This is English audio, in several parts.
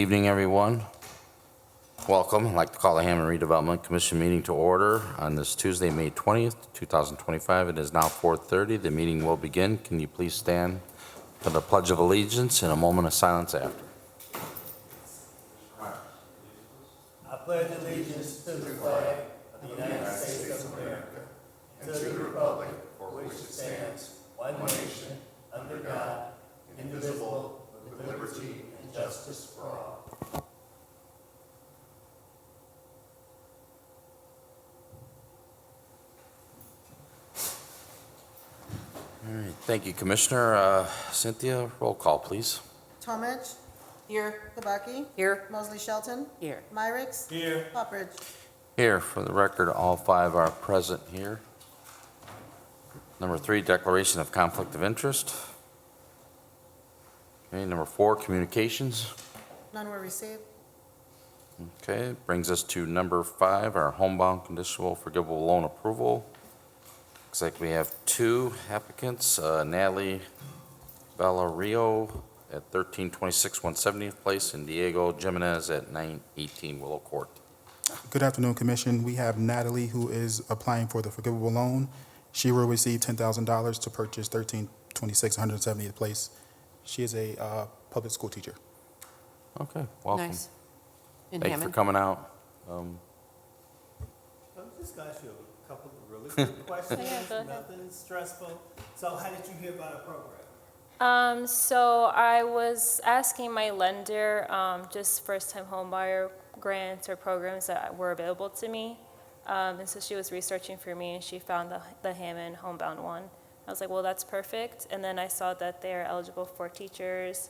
Evening, everyone. Welcome. I'd like to call the Hammond Redevelopment Commission meeting to order on this Tuesday, May 20th, 2025. It is now 4:30. The meeting will begin. Can you please stand for the Pledge of Allegiance and a moment of silence after? I pledge allegiance to the flag of the United States of America and to the republic for which it stands, one nation, under God, indivisible, with liberty and justice for all. All right. Thank you, Commissioner. Cynthia, roll call, please. Tomich. Here. Kabaki. Here. Mosley Shelton. Here. Myricks. Here. Poppridge. Here, for the record, all five are present here. Number 3, declaration of conflict of interest. Okay, number 4, communications. None were received. Okay, brings us to number 5, our homebound conditional forgivable loan approval. Looks like we have 2 applicants, Natalie Valerio at 1326 170th Place and Diego Jimenez at 918 Willow Court. Good afternoon, Commission. We have Natalie, who is applying for the forgivable loan. She will receive $10,000 to purchase 1326 170th Place. She is a public school teacher. Okay, welcome. Nice. In Thank you for Hammond. coming out. I'm just gonna ask you a couple of really quick questions, go ahead. nothing stressful. So how did you hear about our program? So I was asking my lender, just first-time homebuyer grants or programs that were available to me. And so she was researching for me and she found the Hammond homebound one. I was like, well, that's perfect. And then I saw that they're eligible for teachers,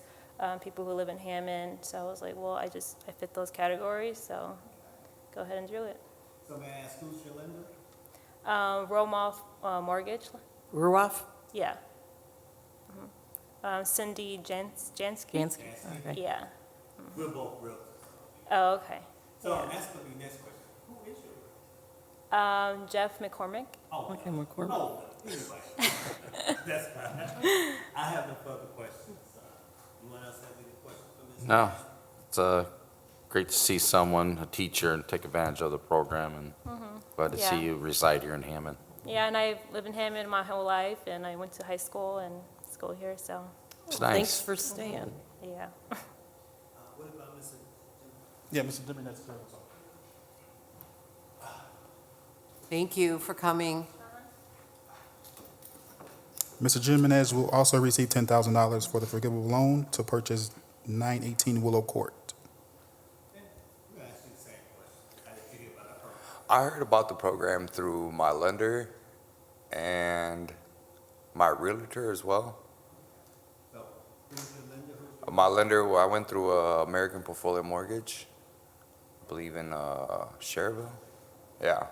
people who live in Hammond. So I was like, well, I fit those categories, so go ahead and do it. So may I ask who's your lender? Romoff Mortgage, Ruoff? yeah. Cindy Jansky? Jansky? Okay. Yeah. We're both realtors. Oh, okay. So that's gonna be next question. Who is your? Jeff McCormick. Oh, Okay, McCormick. oh, anyway. That's fine. I have no further questions. Anyone else have any questions for Ms. No, it's great to see someone, a teacher, and take advantage of the program, and glad to see Yeah. you reside here in Hammond. Yeah, and I've lived in Hammond my whole life, and I went to high school and school here, so, It's Thanks nice. for staying. yeah. What about Mr. Yeah, Mr. Jimenez. Thank you for coming. Mr. Jimenez will also receive $10,000 for the forgivable loan to purchase 918 Willow Court. I'm gonna ask you the same question. How did you hear about our program? I heard about the program through my lender and my realtor as well. So, who's your lender? Who's your? My lender, well, I went through American Portfolio Mortgage, I believe in Cherville. Yeah.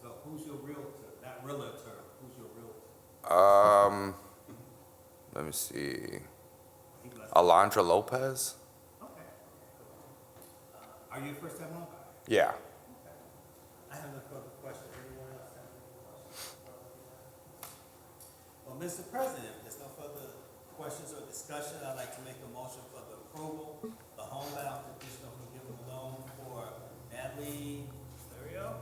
So who's your realtor? Not realtor, who's your realtor? Let me see. He was- Alondra Lopez. Okay. Are you a first time home buyer? Yeah. I have no further questions. Anyone else have any questions? Well, Mr. President, if there's no further questions or discussion, I'd like to make a motion for the approval, the homebound conditional forgivable loan for Natalie Valerio.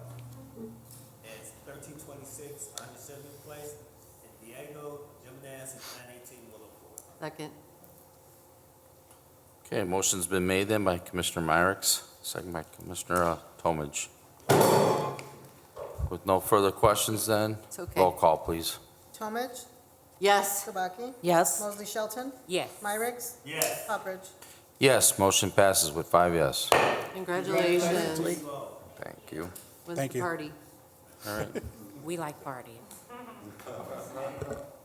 It's 1326 170th Place, and Diego Jimenez at 918 Willow Court. Second. Okay, motion's been made then by Commissioner Myricks, second by Commissioner Tomich. With no further questions then, It's okay. roll call, please. Tomich. Yes. Kabaki. Yes. Mosley Shelton. Yes. Myricks. Yes. Poppridge. Yes, motion passes with 5 yes. Congratulations. Thank you. When's Thank the you. party? All right. We like partying.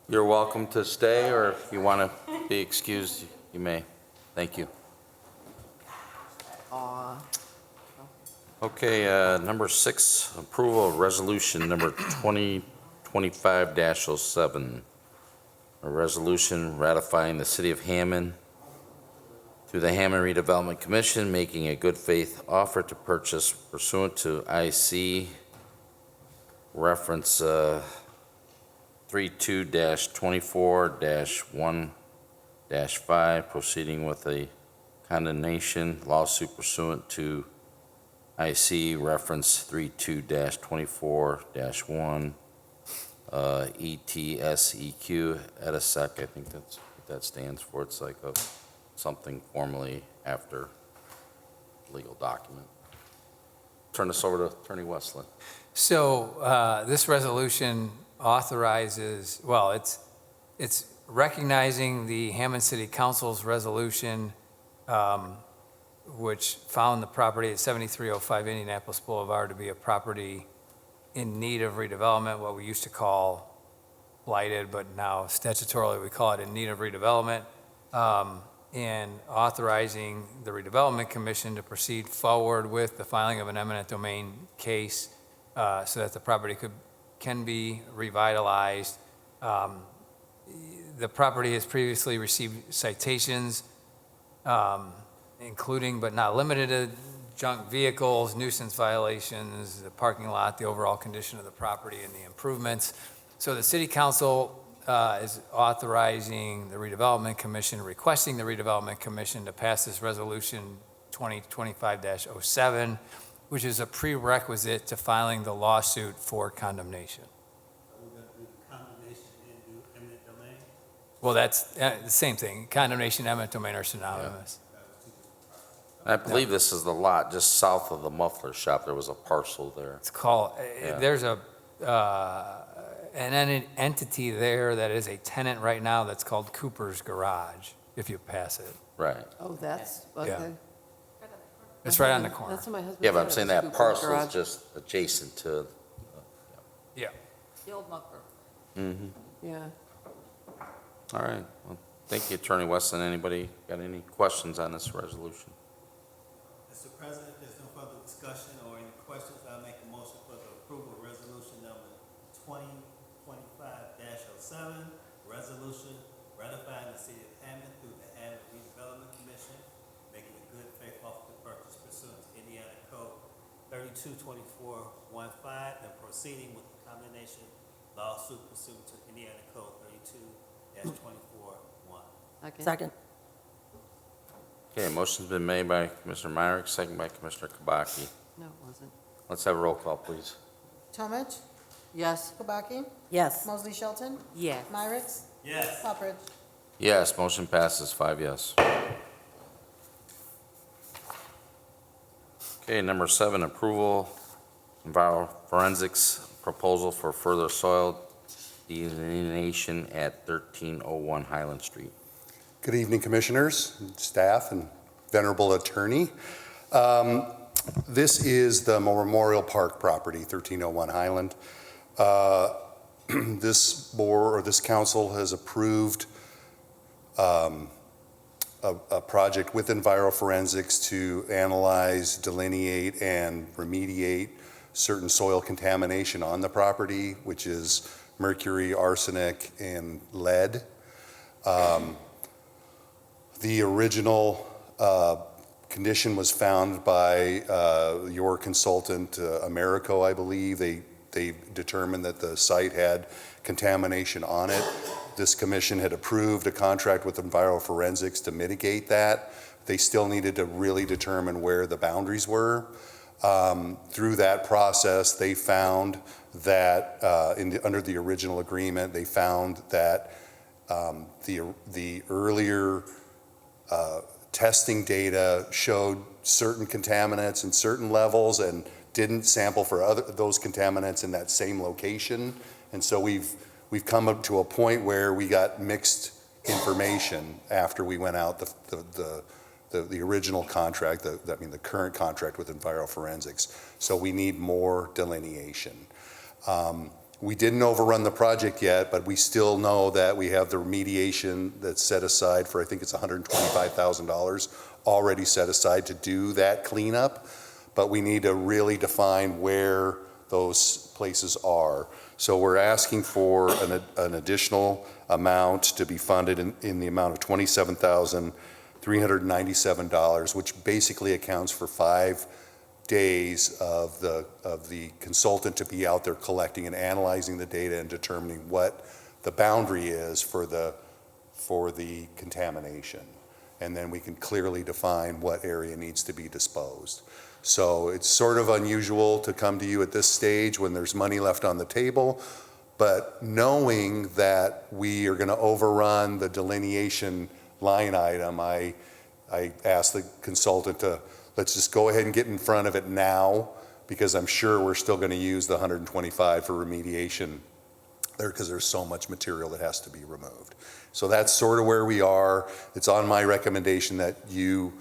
You're welcome to stay, or if you want to be excused, you may. Thank you. Aw. Okay, number 6, approval of resolution number 2025-07. A resolution ratifying the City of Hammond through the Hammond Redevelopment Commission, making a good faith offer to purchase pursuant to IC reference 32-24-1 2022-5, proceeding with a condemnation lawsuit pursuant to IC reference 32-24-1, ETSEQ, EDISEC, I think that's what that stands for. It's like something formally after legal document. Turn this over to Attorney Westland. So this resolution authorizes, well, it's recognizing the Hammond City Council's resolution, which found the property at 7305 Indianapolis Boulevard to be a property in need of redevelopment, what we used to call blighted, but now statutorily we call it in need of redevelopment, and authorizing the Redevelopment Commission to proceed forward with the filing of an eminent domain case so that the property can be revitalized. The property has previously received citations, including but not limited to junk vehicles, nuisance violations, the parking lot, the overall condition of the property, and the improvements. So the City Council is authorizing the Redevelopment Commission, requesting the Redevelopment Commission to pass this resolution 2025-07, which is a prerequisite to filing the lawsuit for condemnation. We're gonna do the condemnation and do eminent domain. Well, that's the same thing. Condemnation, eminent domain are synonymous. I believe this is the lot just south of the muffler shop. There was a parcel there. It's called, Yeah. there's an entity there that is a tenant right now that's called Cooper's Garage, if you pass it. Right. Oh, that's, Yeah. okay. It's right on the corner. That's what my husband Yeah, but I'm said, saying it was that Cooper's parcel is Garage. just adjacent to, Yeah. The old mucker. Yeah. all right. Well, thank you, Attorney Weston. Anybody got any questions on this resolution? Mr. President, if there's no further discussion or any questions, I'll make a motion for the approval of resolution number 2025-07, resolution ratifying the city of Hammond through the Hammond Redevelopment Commission, making a good faith offer to purchase pursuant to Indiana Code 322415, and proceeding with the condemnation lawsuit pursuant to Indiana Code 32-241. Second. Okay, motion's been made by Commissioner Myrick, second by Commissioner Kabaki. No, it wasn't. Let's have a roll call, please. Talmadge, Yes. Kubaki, Yes. Mosley Shelton, Yes. Myrick, Yes. Poppers. Yes, motion passes 5 yes. Okay, number 7, approval, forensics proposal for further soil delineation at 1301 Highland Street. Good evening, Commissioners, staff, and venerable attorney. This is the Memorial Park property, 1301 Highland. This board, or this council, has approved a project with Enviroforensics to analyze, delineate, and remediate certain soil contamination on the property, which is mercury, arsenic, and lead. The original condition was found by your consultant, Americo, I believe. They determined that the site had contamination on it. This commission had approved a contract with Enviroforensics to mitigate that. They still needed to really determine where the boundaries were. Through that process, they found that under the original agreement, they found that the earlier testing data showed certain contaminants in certain levels and didn't sample for those contaminants in that same location. And so we've come up to a point where we got mixed information after we went out the original contract, the current contract with Enviroforensics. So we need more delineation. We didn't overrun the project yet, but we still know that we have the remediation that's set aside for, I think it's $125,000 already set aside to do that cleanup, but we need to really define where those places are. So we're asking for an additional amount to be funded in the amount of $27,397, which basically accounts for 5 days of the consultant to be out there collecting and analyzing the data and determining what the boundary is for the for the contamination. And then we can clearly define what area needs to be disposed. So it's sort of unusual to come to you at this stage when there's money left on the table, but knowing that we are going to overrun the delineation line item, I asked the consultant to, let's just go ahead and get in front of it now, because I'm sure we're still going to use the 125 for remediation there, because there's so much material that has to be removed. So that's sort of where we are. It's on my recommendation that you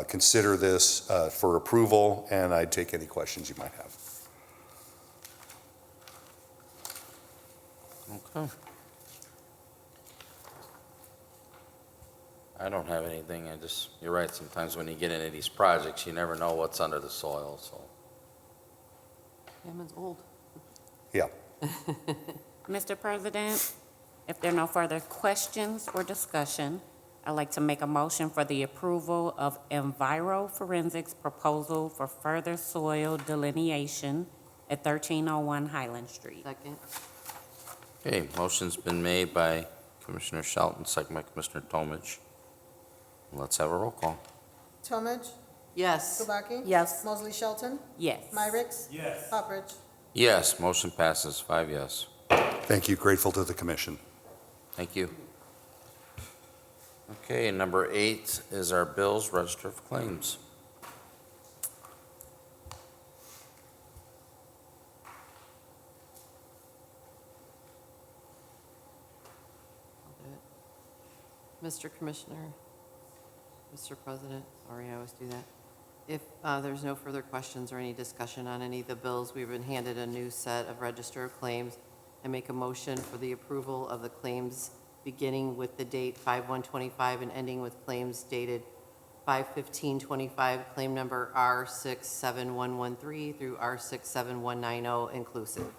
consider this for approval, and I'd take any questions you might have. Okay. I don't have anything. You're right, sometimes when you get into these projects, you never know what's under the soil, so. Hammond's old. Yeah. Mr. President, if there are no further questions or discussion, I'd like to make a motion for the approval of EnviroForensics proposal for further soil delineation at 1301 Highland Street. Second. Okay, motion's been made by Commissioner Shelton, second by Commissioner Tomich. Let's have a roll call. Tomich, Yes. Kubaki? Yes. Mosley Shelton? Yes. Myricks? Yes. Popperidge? Yes, motion passes 5 yes. Thank you. Grateful to the commission. Thank you. Okay, number 8 is our bills, register of claims. I'll do it. Mr. Commissioner, Mr. President, sorry, I always do that. If there's no further questions or any discussion on any of the bills, we've been handed a new set of register of claims. I make a motion for the approval of the claims beginning with the date 5/1/25 and ending with claims dated 5/15/25, claim number R67113 through R67190 inclusive.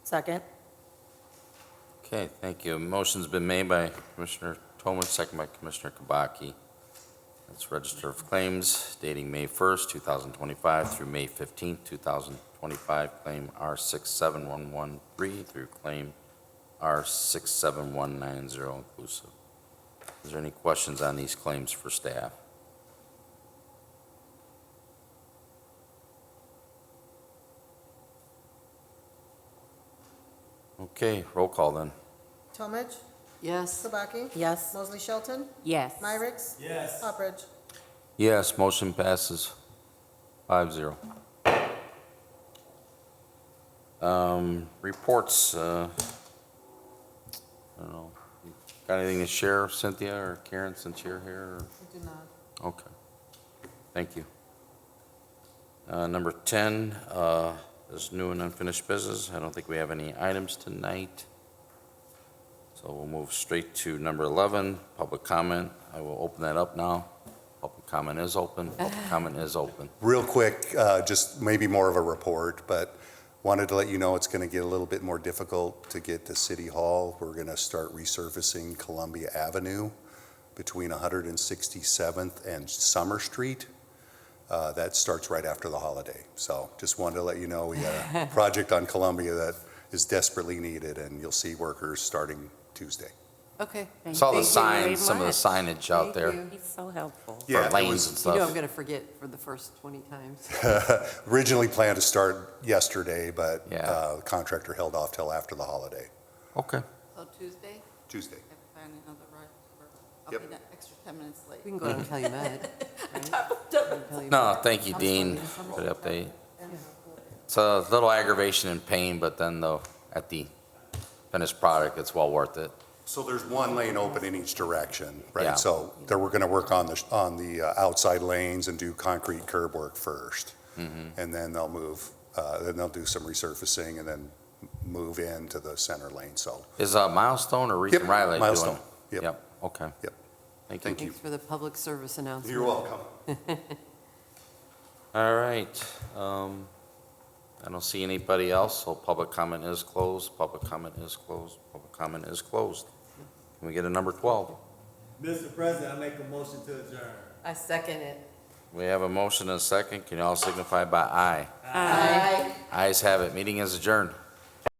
Second. Okay, thank you. Motion's been made by Commissioner Tomich, second by Commissioner Kubaki. That's register of claims dating May 1st, 2025 through May 15th, 2025, claim R67113 through claim R67190 inclusive. Is there any questions on these claims for staff? Okay, roll call then. Tomich, Yes. Kubaki? Yes. Mosley Shelton? Yes. Myricks? Yes. Popperidge? Yes, motion passes 5-0. Reports, I don't know, you got anything to share, Cynthia or Karen, since you're here? or- I do not. Okay, thank you. Number 10 is new and unfinished business. I don't think we have any items tonight. So we'll move straight to number 11, public comment. I will open that up now. Public comment is open. Public comment is open. Real quick, just maybe more of a report, but wanted to let you know it's going to get a little bit more difficult to get to City Hall. We're going to start resurfacing Columbia Avenue between 167th and Summer Street. That starts right after the holiday. So just wanted to let you know we got a project on Columbia that is desperately needed, and you'll see workers starting Tuesday. Okay. Saw the Thank you very signs, some of the much. signage out Thank there you. He's so helpful. for Yeah, it lanes was- and You know I'm stuff. going to forget for the first 20 times. Originally planned to start yesterday, but Yeah. the contractor held off till after the holiday. Okay, So Tuesday, Tuesday. I'll Yep. be that extra 10 minutes late. we can go down to Calumet. right? no, thank you, Dean, for the update. It's a little aggravation and pain, but then though, at the finished product, it's well worth it. So there's one lane open in each direction, Yeah. right? So there, we're going to work on the outside lanes and do concrete curb work first. And then they'll move, then they'll do some resurfacing and then move into the center lane, so. Is Milestone or Reese and Yep, Riley doing? Milestone. Yep. Yep, okay. Yep. Thank you. Thank you. Thanks for the public service announcement. You're welcome. All right, I don't see anybody else, so public comment is closed, public comment is closed, public comment is closed. Can we get a number 12? Mr. President, I make a motion to adjourn. I second it. We have a motion and a second. Can you all signify by aye? Aye. Ayes have it. Meeting is adjourned.